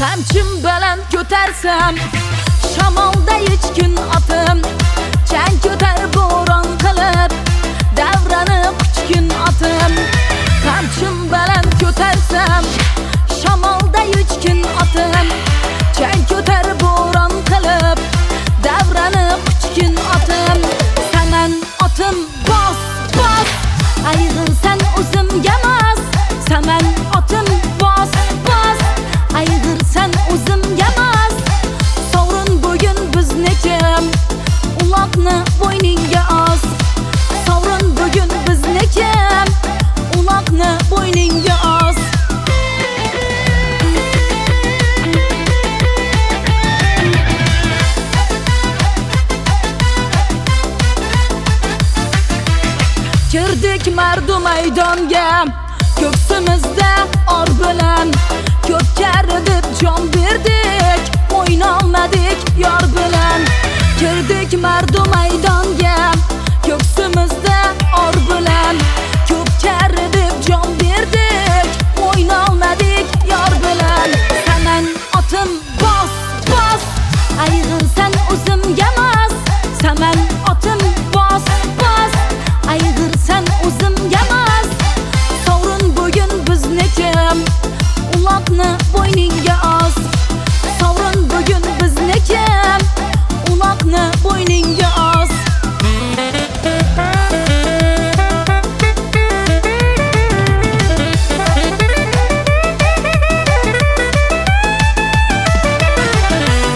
Qamchim baland ko'tarsam shamolda hech kun otim, chang ko'tar bo'ron qilib davrani quchgun otim. Qamchim baland ko'tarsam shamolda hech kun otim, chang ko'tar bo'ron qilib davrani quchgun otim. Saman otim bos bos, ayg'irsan o'zimga mos. Saman otim bos bos, ayg'irsan o'zimga mos. Sovrin bugun bizniki, uloqni bo'yningga os. Sovrin bugun bizniki, uloqni bo'yningga os. Kirdik mardu maydonga, ko'ksimizda or bilan ko'p kari deb jon berdik, o'ynolmadik yor bilan. Kirdik mardu maydonga, ko'ksimizda or bilan ko'p kari deb jon berdik, o'ynolmadik yor bilan. Saman otim bos bos, ayg'irsan o'zimga mos. Saman otim bos bos, ayg'irsan o'zimga mos. Sovrin bugun bizniki, uloqni bo'yningga os. Sovrin bugun bizniki, uloqni bo'yningga os.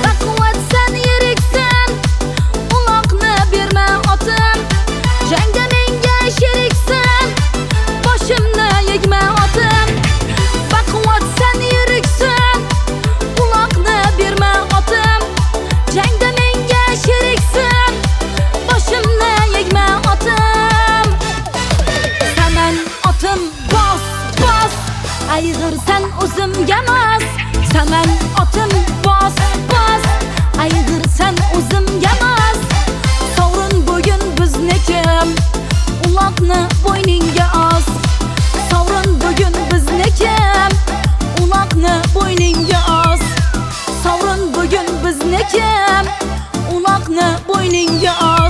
Baquvvatsan, yiriksan, uloqni berma otim. Jangda menga sheriksan, boshimni yegma otim. Baquvvatsan, yiriksan, uloqni berma otim. Jangda menga sheriksan, boshimni yegma otim. Saman otim bos bos, ayg'irsan o'zimga mos. Saman otim bos bos, ayg'irsan o'zimga mos. Sovrin bugun bizniki, uloqni bo'yningga os. Sovrin bugun bizniki, uloqni bo'yningga os. Sovrin bugun bizniki, uloqni bo'yningga os.